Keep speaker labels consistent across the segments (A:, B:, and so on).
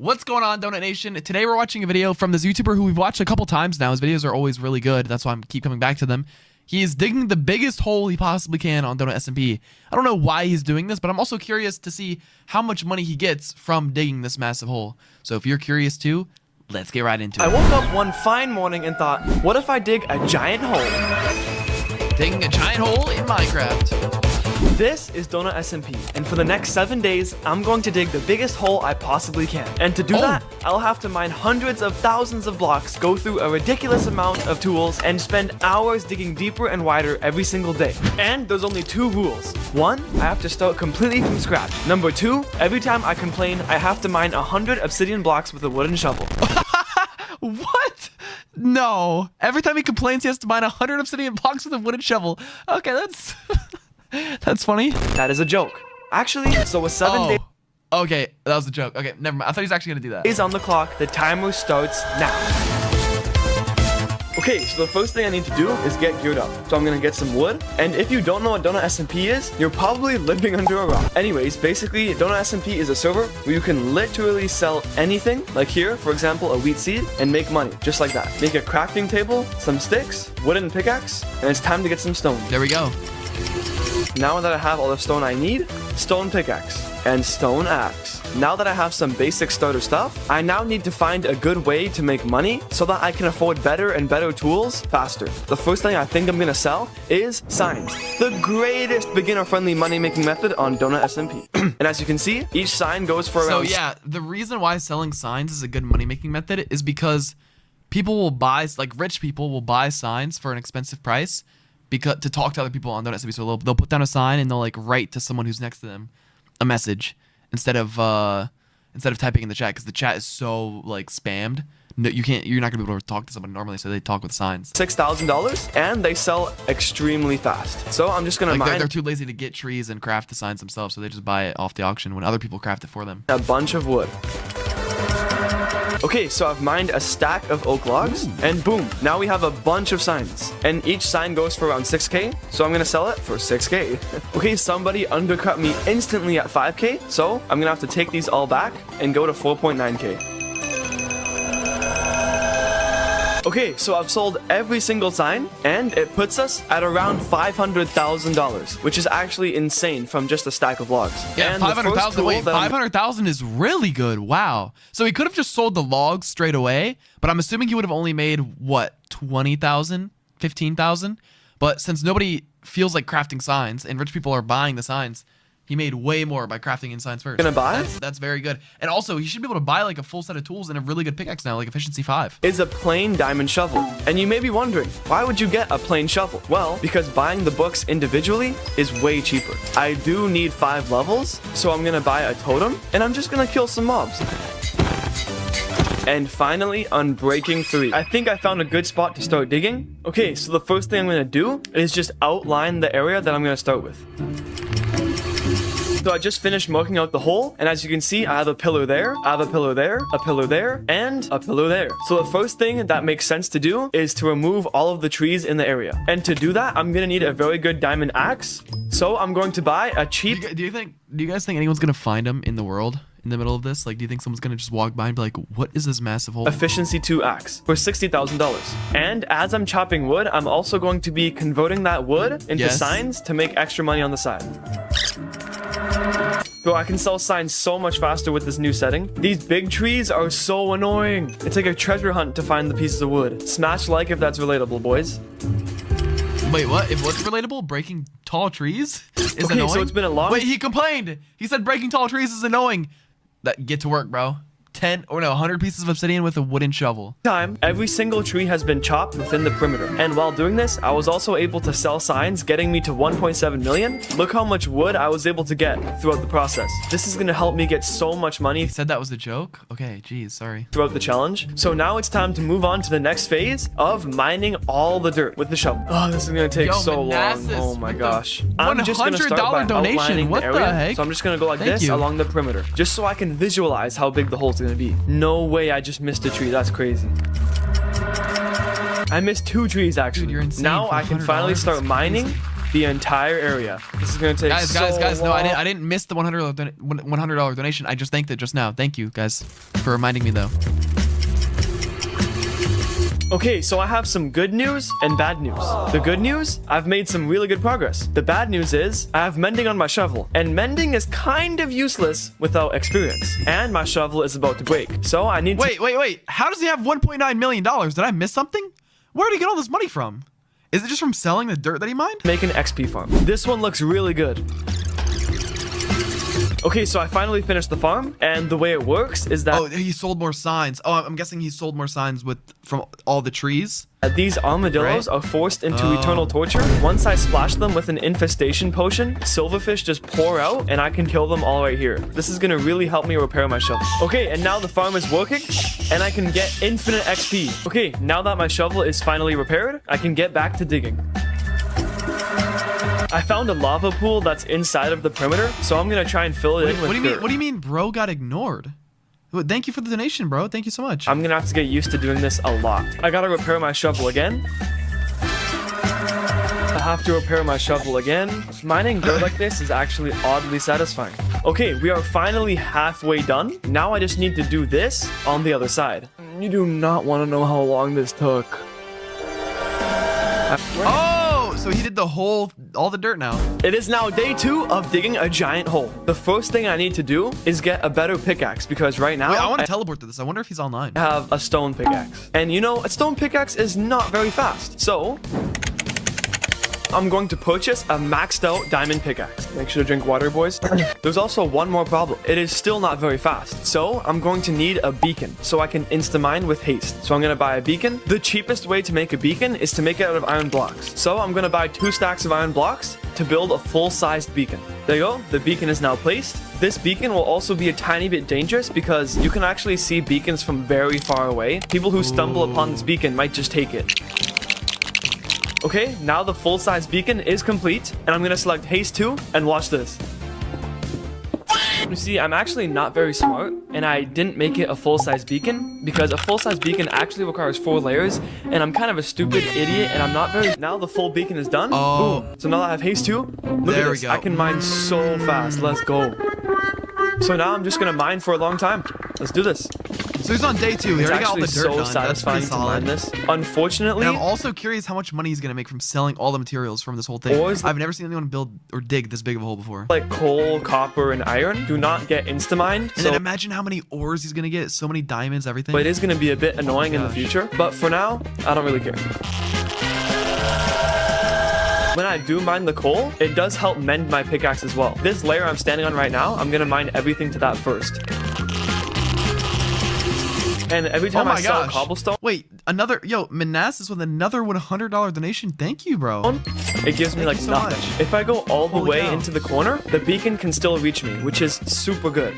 A: What's going on, Donut Nation? Today we're watching a video from this YouTuber who we've watched a couple times now. His videos are always really good. That's why I keep coming back to them. He is digging the biggest hole he possibly can on donutSMP. I don't know why he's doing this, but I'm also curious to see how much money he gets from digging this massive hole. So if you're curious too, let's get right into it.
B: I woke up one fine morning and thought, what if I dig a giant hole?
A: Digging a giant hole in Minecraft.
B: This is donutSMP, and for the next 7 days, I'm going to dig the biggest hole I possibly can. And to do that, I'll have to mine hundreds of thousands of blocks, go through a ridiculous amount of tools, and spend hours digging deeper and wider every single day. And there's only 2 rules. 1, I have to start completely from scratch. Number 2, every time I complain, I have to mine 100 obsidian blocks with a wooden shovel.
A: What? No. Every time he complains, he has to mine 100 obsidian blocks with a wooden shovel. Okay, that's... That's funny.
B: That is a joke. Actually, so with 7 days...
A: Okay, that was a joke. Okay, never mind. I thought he was actually gonna do that.
B: On the clock, the timer starts now. Okay, so the first thing I need to do is get geared up. So I'm gonna get some wood. And if you don't know what donutSMP is, you're probably living under a rock. Anyways, basically, donutSMP is a server where you can literally sell anything, like here, for example, a wheat seed, and make money, just like that. Make a crafting table, some sticks, wooden pickaxe, and it's time to get some stone.
A: There we go.
B: Now that I have all the stone I need, stone pickaxe and stone axe. Now that I have some basic starter stuff, I now need to find a good way to make money so that I can afford better and better tools faster. The first thing I think I'm gonna sell is signs, the greatest beginner-friendly money-making method on donutSMP. And as you can see, each sign goes for around...
A: So yeah, the reason why selling signs is a good money-making method is because people will buy, like rich people will buy signs for an expensive price because to talk to other people on donutSMP. So they'll put down a sign and they'll like write to someone who's next to them a message instead of typing in the chat, because the chat is so like spammed. No, you're not gonna be able to talk to someone normally, so they talk with signs.
B: $6,000, and they sell extremely fast. So I'm just gonna mine.
A: They're too lazy to get trees and craft the signs themselves, so they just buy it off the auction when other people craft it for them.
B: A bunch of wood. Okay, so I've mined a stack of oak logs, and boom, now we have a bunch of signs. And each sign goes for around 6k, so I'm gonna sell it for 6k. Okay, somebody undercut me instantly at 5k, so I'm gonna have to take these all back and go to 4.9k. Okay, so I've sold every single sign, and it puts us at around $500,000, which is actually insane from just a stack of logs.
A: Yeah, 500,000. Wait, 500,000 is really good. Wow. So he could have just sold the logs straight away, but I'm assuming he would have only made what, 20,000, 15,000. But since nobody feels like crafting signs, and rich people are buying the signs, he made way more by crafting in signs first.
B: Gonna buy?
A: That's very good. And also, he should be able to buy like a full set of tools and a really good pickaxe now, like efficiency 5.
B: Is a plain diamond shovel. And you may be wondering, why would you get a plain shovel? Well, because buying the books individually is way cheaper. I do need 5 levels, so I'm gonna buy a totem, and I'm just gonna kill some mobs. And finally, Unbreaking 3. I think I found a good spot to start digging. Okay, so the first thing I'm gonna do is just outline the area that I'm gonna start with. So I just finished marking out the hole, and as you can see, I have a pillar there, I have a pillar there, a pillar there, and a pillar there. So the first thing that makes sense to do is to remove all of the trees in the area. And to do that, I'm gonna need a very good diamond axe. So I'm going to buy a cheap...
A: Do you guys think anyone's gonna find him in the world in the middle of this? Like, do you think someone's gonna just walk by and be like, what is this massive hole?
B: Efficiency 2 axe for $60,000. And as I'm chopping wood, I'm also going to be converting that wood into signs to make extra money on the side. Bro, I can sell signs so much faster with this new setting. These big trees are so annoying. It's like a treasure hunt to find the pieces of wood. Smash like if that's relatable, boys.
A: Wait, what? If what's relatable? Breaking tall trees is annoying?
B: Okay, so it's been a long...
A: Wait, he complained. He said breaking tall trees is annoying. Get to work, bro. 100 pieces of obsidian with a wooden shovel.
B: Every single tree has been chopped within the perimeter. And while doing this, I was also able to sell signs, getting me to 1.7 million. Look how much wood I was able to get throughout the process. This is gonna help me get so much money.
A: He said that was a joke? Okay, geez, sorry.
B: Throughout the challenge. So now it's time to move on to the next phase of mining all the dirt with the shovel. Oh, this is gonna take so long. Oh my gosh. I'm just gonna start by outlining the area. So I'm just gonna go like this along the perimeter, just so I can visualize how big the hole's gonna be. No way I just missed a tree. That's crazy. I missed 2 trees actually.
A: Dude, you're insane.
B: Now I can finally start mining the entire area. This is gonna take
A: Guys,
B: so
A: no,
B: long.
A: I didn't miss the $100 donation. I just thanked it just now. Thank you, guys, for reminding me, though.
B: Okay, so I have some good news and bad news. The good news, I've made some really good progress. The bad news is, I have mending on my shovel, and mending is kind of useless without experience. And my shovel is about to break, so I need to-
A: Wait. How does he have $1.9 million? Did I miss something? Where did he get all this money from? Is it just from selling the dirt that he mined?
B: make an XP farm. This one looks really good. Okay, so I finally finished the farm, and the way it works is that
A: Oh, he sold more signs. Oh, I'm guessing he sold more signs from all the trees.
B: these armadillos
A: Right.
B: are forced into eternal torture. Once I splash them with an infestation potion, silverfish just pour out, and I can kill them all right here. This is gonna really help me repair my shovel. Okay, and now the farm is working, and I can get infinite XP. Okay, now that my shovel is finally repaired, I can get back to digging. I found a lava pool that's inside of the perimeter, so I'm gonna try and fill it in with
A: What do you mean?
B: dirt.
A: What do you mean, bro got ignored? Well, thank you for the donation, bro. Thank you so much.
B: I'm gonna have to get used to doing this a lot. I gotta repair my shovel again. I have to repair my shovel again. Mining dirt like this is actually oddly satisfying. Okay, we are finally halfway done. Now I just need to do this on the other side. You do not want to know how long this took.
A: Oh, so he did all the dirt now.
B: It is now day 2 of digging a giant hole. The first thing I need to do is get a better pickaxe because right now
A: Wait, I want to teleport to this. I wonder if he's online.
B: have a stone pickaxe. And you know, a stone pickaxe is not very fast. So I'm going to purchase a maxed out diamond pickaxe. Make sure to drink water, boys. There's also one more problem. It is still not very fast. So I'm going to need a beacon so I can insta-mine with haste. So I'm going to buy a beacon. The cheapest way to make a beacon is to make it out of iron blocks. So I'm going to buy 2 stacks of iron blocks to build a full-sized beacon. There you go. The beacon is now placed. This beacon will also be a tiny bit dangerous because you can actually see beacons from very far away. People who stumble upon this beacon might just take it. Okay, now the full-size beacon is complete, and I'm gonna select Haste 2 and watch this. You see, I'm actually not very smart, and I didn't make it a full-size beacon because a full-size beacon actually requires 4 layers, and I'm kind of a stupid idiot, and I'm not very... Now the full beacon is done.
A: Oh.
B: Boom. So now that I have Haste 2, look
A: There
B: at
A: we
B: this.
A: go.
B: I can mine so fast. Let's go. So now I'm just gonna mine for a long time. Let's do this.
A: So he's on day 2. He
B: It's
A: already got all
B: actually
A: the dirt
B: so
A: done. That's
B: satisfying
A: pretty
B: to mine
A: solid.
B: this. Unfortunately,
A: And I'm also curious how much money he's gonna make from selling all the materials from this whole thing.
B: Or is-
A: I've never seen anyone build or dig this big of a hole before.
B: like coal, copper, and iron do not get insta-mined.
A: And then imagine how many ores he's gonna get. So many diamonds, everything.
B: But it is going to be a bit annoying in the
A: gosh.
B: future. But for now, I don't really care. When I do mine the coal, it does help mend my pickaxe as well. This layer I'm standing on right now, I'm going to mine everything to that first. And every
A: Oh
B: time I
A: my
B: sell
A: gosh.
B: cobblestone,
A: Wait, Manassas with another $100 donation. Thank you, bro.
B: it gives me
A: Thank
B: like
A: you so
B: nothing.
A: much.
B: If I go all the
A: Holy
B: way
A: cow.
B: into the corner, the beacon can still reach me, which is super good.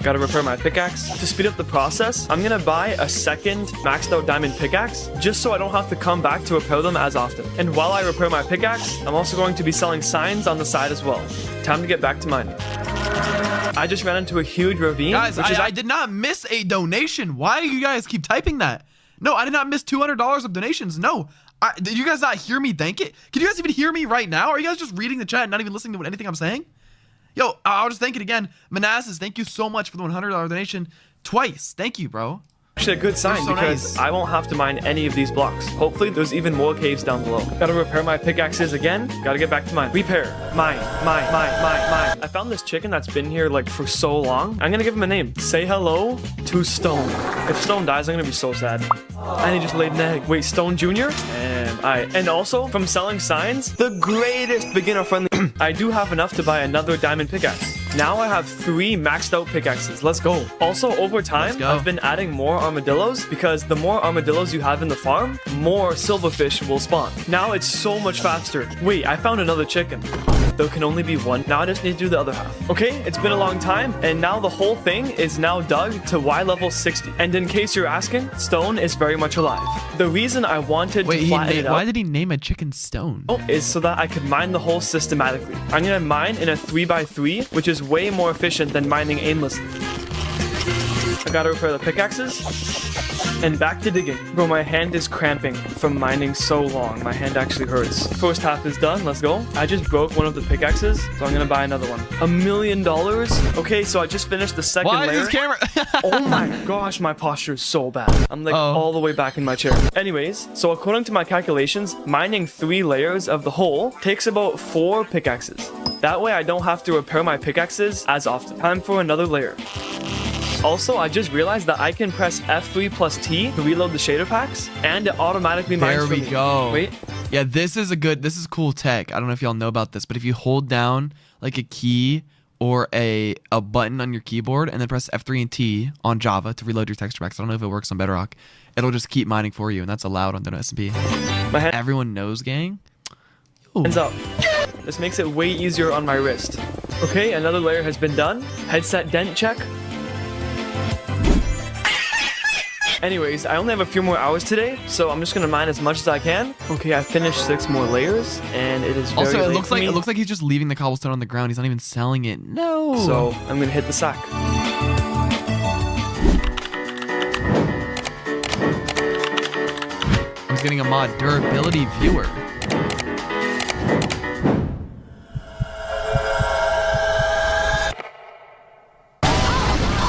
B: Gotta repair my pickaxe. To speed up the process, I'm gonna buy a second maxed out diamond pickaxe, just so I don't have to come back to repair them as often. And while I repair my pickaxe, I'm also going to be selling signs on the side as well. Time to get back to mining. I just ran into a huge ravine,
A: Guys,
B: which is
A: I did not miss a donation. Why do you guys keep typing that? No, I did not miss $200 of donations. No. Did you guys not hear me thank it? Can you guys even hear me right now? Are you guys just reading the chat and not even listening to anything I'm saying? Yo, I'll just thank it again. Manassas, thank you so much for the $100 donation twice. Thank you, bro.
B: actually a good sign
A: so
B: because
A: nice.
B: I won't have to mine any of these blocks. Hopefully there's even more caves down below. Gotta repair my pickaxes again. Gotta get back to mine. Repair. Mine. I found this chicken that's been here like for so long. I'm gonna give him a name. Say hello to Stone. If Stone dies, I'm gonna be so sad. And he just laid an egg. Wait, Stone Jr.? And also, from selling signs, the greatest beginner-friendly. I do have enough to buy another diamond pickaxe. Now I have 3 maxed out pickaxes. Let's go. Also, over time,
A: Let's go.
B: I've been adding more armadillos because the more armadillos you have in the farm, more silverfish will spawn. Now it's so much faster. Wait, I found another chicken. There can only be one. Now I just need to do the other half. Okay, it's been a long time, and now the whole thing is now dug to Y level 60. And in case you're asking, Stone is very much alive. The reason I wanted
A: Wait,
B: to flatten it
A: why
B: up
A: did he name a chicken Stone?
B: is so that I could mine the hole systematically. I'm gonna mine in a 3x3, which is way more efficient than mining aimlessly. I gotta repair the pickaxes. And back to digging. Bro, my hand is cramping from mining so long. My hand actually hurts. First half is done. Let's go. I just broke one of the pickaxes, so I'm gonna buy another one. $1 million? Okay, so I just finished the second layer.
A: Why is this camera?
B: Oh my gosh, my posture is so bad. I'm like all the way back in my chair. Anyways, so according to my calculations, mining 3 layers of the hole takes about 4 pickaxes. That way I don't have to repair my pickaxes as often. Time for another layer. Also, I just realized that I can press F3 plus T to reload the shader packs, and it automatically mines
A: There
B: for
A: we
B: me.
A: go.
B: Wait.
A: Yeah, this is cool tech. I don't know if y'all know about this, but if you hold down like a key or a button on your keyboard and then press F3 and T on Java to reload your texture packs, I don't know if it works on Bedrock, it'll just keep mining for you, and that's allowed on donutSMP.
B: My hand
A: Everyone knows, gang.
B: hands up. This makes it way easier on my wrist. Okay, another layer has been done. Headset dent check. Anyways, I only have a few more hours today, so I'm just gonna mine as much as I can. Okay, I finished 6 more layers, and it is very
A: Also,
B: late for me.
A: it looks like he's just leaving the cobblestone on the ground. He's not even selling it. No.
B: So I'm gonna hit the sack.
A: He's getting a mod durability viewer.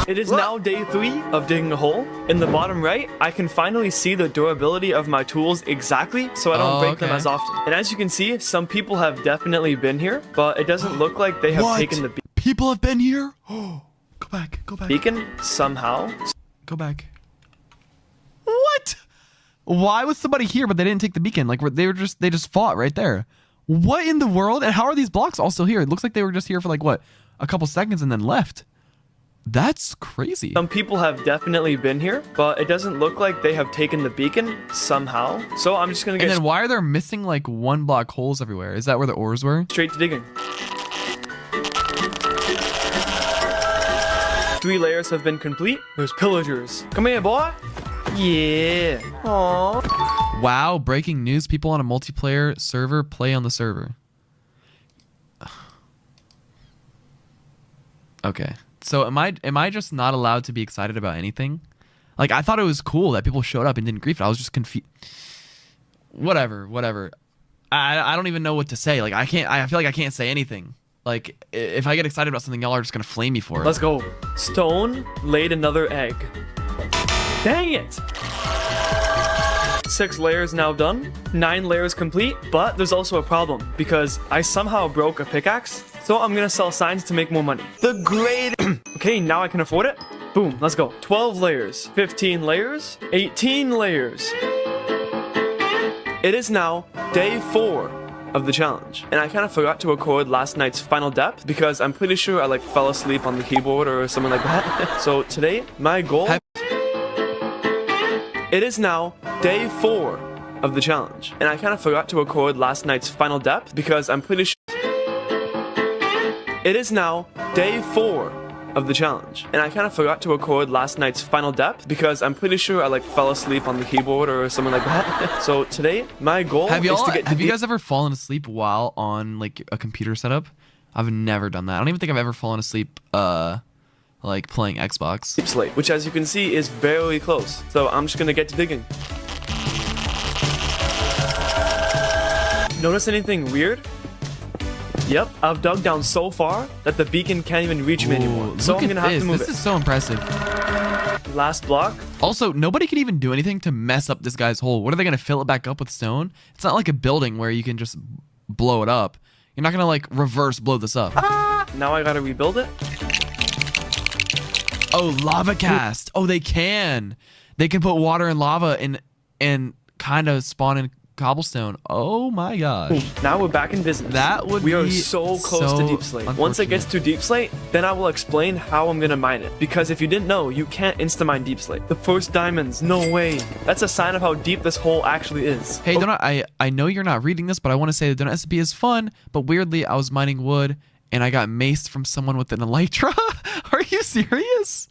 B: It is now day 3 of digging a hole. In the bottom right, I can finally see the durability of my tools exactly, so I don't break them as often. And as you can see, some people have definitely been here, but it doesn't look like they have taken the
A: People have been here? Oh, go back.
B: beacon somehow.
A: Go back. What? Why was somebody here but they didn't take the beacon? Like they just fought right there. What in the world? And how are these blocks all still here? It looks like they were just here for like what? A couple seconds and then left. That's crazy.
B: Some people have definitely been here, but it doesn't look like they have taken the beacon somehow. So I'm just gonna get
A: And then why are there missing like 1 block holes everywhere? Is that where the ores were?
B: straight to digging. 3 layers have been complete. There's pillagers. Come here, boy. Yeah. Aww.
A: Wow, breaking news. People on a multiplayer server play on the server. Okay. So am I just not allowed to be excited about anything? Like I thought it was cool that people showed up and didn't grief it. I was just confused. Whatever. I don't even know what to say. Like I feel like I can't say anything. Like if I get excited about something, y'all are just gonna flame me for it.
B: Let's go. Stone laid another egg. Dang it. 6 layers now done. 9 layers complete, but there's also a problem because I somehow broke a pickaxe. So I'm gonna sell signs to make more money. The great. Okay, now I can afford it. Boom, let's go. 12 layers, 15 layers, 18 layers. It is now day 4 of the challenge. And I kind of forgot to record last night's final depth because I'm pretty sure I like fell asleep on the keyboard or something like that. So today, my goal. It is now day 4 of the challenge. And I kind of forgot to record last night's final depth because I'm pretty sure. It is now day 4 of the challenge. And I kind of forgot to record last night's final depth because I'm pretty sure I like fell asleep on the keyboard or something like that. So today, my goal is to get to
A: Have you guys ever fallen asleep while on like a computer setup? I've never done that. I don't even think I've ever fallen asleep like playing Xbox.
B: deep slate, which as you can see is very close. So I'm just gonna get to digging. Notice anything weird? Yep, I've dug down so far that the beacon can't even reach me anymore. So I'm gonna have to move it.
A: This is so impressive.
B: Last block.
A: Also, nobody can even do anything to mess up this guy's hole. What are they gonna fill it back up with stone? It's not like a building where you can just blow it up. You're not gonna like reverse blow this up.
B: Now I gotta rebuild it.
A: Oh, lava cast. Oh, they can. They can put water and lava in and kind of spawn in cobblestone. Oh my gosh.
B: Now we're back in business.
A: That would
B: We are
A: be
B: so close to deep slate. Once it gets to deep slate, then I will explain how I'm gonna mine it. Because if you didn't know, you can't insta-mine deep slate. The first diamonds, no way. That's a sign of how deep this hole actually is.
A: Hey, Donut, I know you're not reading this, but I want to say that donutSMP is fun, but weirdly, I was mining wood and I got maced from someone with an elytra. Are you serious?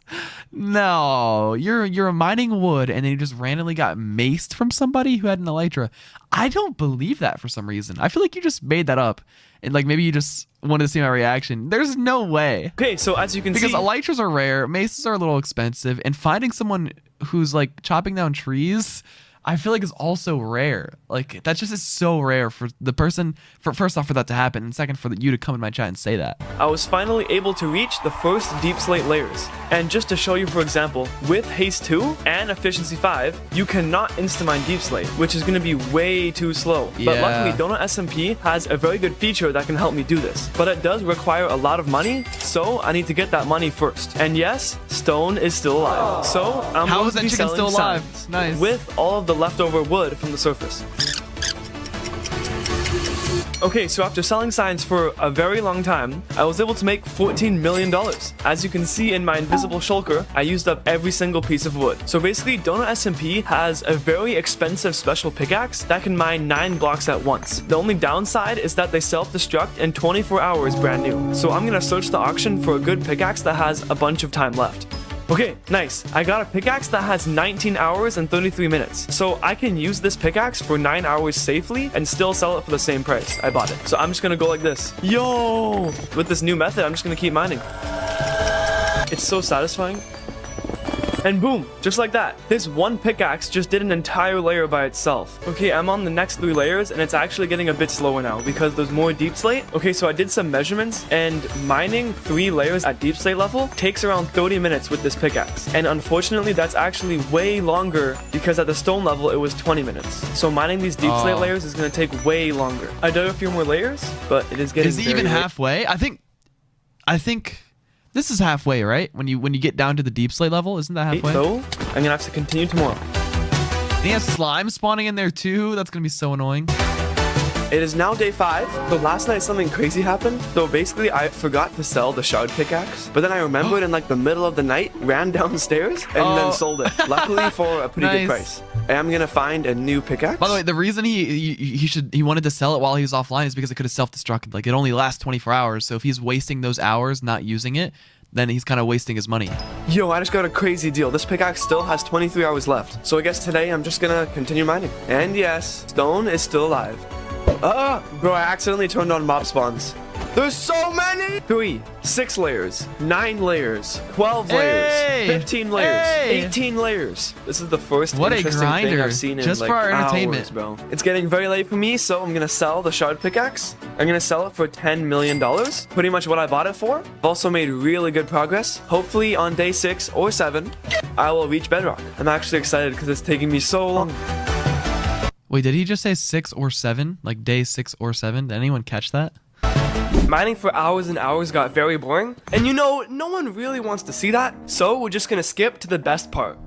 A: No, you're mining wood and then you just randomly got maced from somebody who had an elytra. I don't believe that for some reason. I feel like you just made that up and like maybe you just wanted to see my reaction. There's no way.
B: Okay, so as you can
A: Because
B: see,
A: elytras are rare, maces are a little expensive, and finding someone who's like chopping down trees, I feel like is also rare. Like that just is so rare for the person. For first off, for that to happen, and second, for you to come in my chat and say that.
B: I was finally able to reach the first deep slate layers. And just to show you, for example, with haste 2 and efficiency 5, you cannot insta-mine deep slate, which is going to be way too slow. But
A: Yeah.
B: luckily, donutSMP has a very good feature that can help me do this. But it does require a lot of money, so I need to get that money first. And yes, Stone is still alive. So I'm
A: How
B: going
A: is
B: to
A: that
B: be
A: chicken
B: selling
A: still alive?
B: signs
A: Nice.
B: with all of the leftover wood from the surface. Okay, so after selling signs for a very long time, I was able to make $14 million. As you can see in my invisible shulker, I used up every single piece of wood. So basically, donutSMP has a very expensive special pickaxe that can mine 9 blocks at once. The only downside is that they self-destruct in 24 hours brand new. So I'm gonna search the auction for a good pickaxe that has a bunch of time left. Okay, nice. I got a pickaxe that has 19 hours and 33 minutes. So I can use this pickaxe for 9 hours safely and still sell it for the same price I bought it. So I'm just gonna go like this. Yo! With this new method, I'm just gonna keep mining. It's so satisfying. And boom, just like that. This one pickaxe just did an entire layer by itself. Okay, I'm on the next 3 layers and it's actually getting a bit slower now because there's more deep slate. Okay, so I did some measurements and mining 3 layers at deep slate level takes around 30 minutes with this pickaxe. And unfortunately, that's actually way longer because at the stone level, it was 20 minutes. So mining these deep slate layers is gonna take way longer. I dug a few more layers, but it is getting
A: Is it even
B: very late.
A: halfway? I think this is halfway, right? When you get down to the deep slate level, isn't that halfway?
B: So I'm gonna have to continue tomorrow.
A: And he has slime spawning in there too. That's gonna be so annoying.
B: It is now day 5, but last night something crazy happened. So basically I forgot to sell the shard pickaxe, but then I remembered in like the middle of the night, ran downstairs and then sold it. Luckily for a pretty good price. And I'm gonna find a new pickaxe.
A: By the way, the reason he wanted to sell it while he was offline is because it could have self-destructed. Like it only lasts 24 hours. So if he's wasting those hours not using it, then he's kind of wasting his money.
B: Yo, I just got a crazy deal. This pickaxe still has 23 hours left. So I guess today I'm just gonna continue mining. And yes, Stone is still alive. Bro, I accidentally turned on mob spawns. There's so many! 3, 6 layers, 9 layers, 12 layers, 15 layers, 18 layers. This is the first
A: What a
B: interesting thing
A: grinder.
B: I've seen in
A: Just
B: like
A: for our
B: hours,
A: entertainment.
B: bro. It's getting very late for me, so I'm gonna sell the shard pickaxe. I'm gonna sell it for $10 million. Pretty much what I bought it for. I've also made really good progress. Hopefully on day 6 or 7, I will reach bedrock. I'm actually excited because it's taking me so long.
A: Wait, did he just say 6 or 7? Like day 6 or 7? Did anyone catch that?
B: Mining for hours and hours got very boring. And you know, no one really wants to see that. So we're just gonna skip to the best part.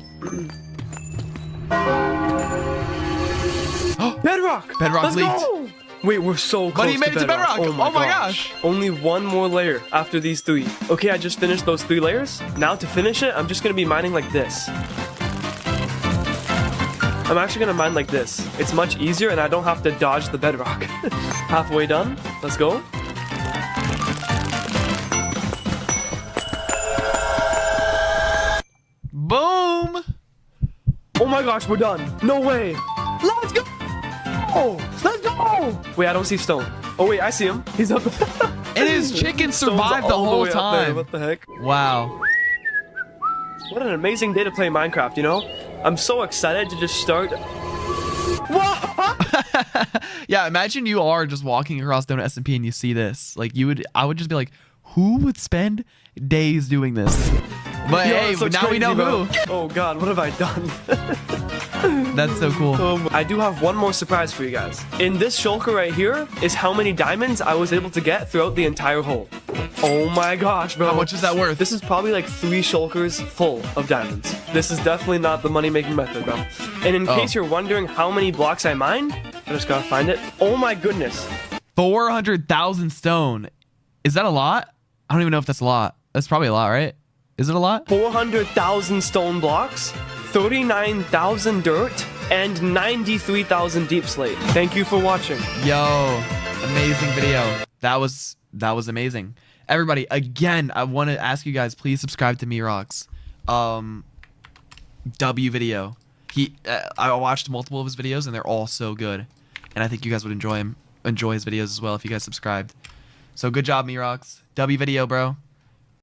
B: Bedrock!
A: Bedrock
B: Let's
A: leaked.
B: go! Wait, we're so close
A: But he made it to bedrock!
B: Oh my gosh. Only one more layer after these 3. Okay, I just finished those 3 layers. Now to finish it, I'm just gonna be mining like this. I'm actually gonna mine like this. It's much easier and I don't have to dodge the bedrock. Halfway done. Let's go.
A: Boom!
B: Oh my gosh, we're done. No way. Let's go. Let's go. Wait, I don't see Stone. Oh wait, I see him. He's up.
A: And his chicken survived the
B: Stone's all
A: whole
B: way up there.
A: time.
B: What the heck?
A: Wow.
B: What an amazing day to play Minecraft, you know? I'm so excited to just start. Whoa!
A: Yeah, imagine you are just walking across donutSMP and you see this. Like I would just be like, who would spend days doing this? But
B: Yo,
A: hey,
B: that's so
A: now we know
B: crazy, bro.
A: who.
B: Oh god, what have I done?
A: That's so cool.
B: I do have one more surprise for you guys. In this shulker right here is how many diamonds I was able to get throughout the entire hole. Oh my gosh, bro.
A: How much is that worth?
B: This is probably like 3 shulkers full of diamonds. This is definitely not the money-making method, bro. And in case you're wondering how many blocks I mined, I just gotta find it. Oh my goodness.
A: 400,000 stone. Is that a lot? I don't even know if that's a lot. That's probably a lot, right? Is it a lot?
B: 400,000 stone blocks, 39,000 dirt, and 93,000 deep slate. Thank you for watching.
A: Yo, amazing video. That was amazing. Everybody, again, I want to ask you guys, please subscribe to Mirox. W video. I watched multiple of his videos, and they're all so good. And I think you guys would enjoy his videos as well if you guys subscribed. So good job, Mirox. W video, bro.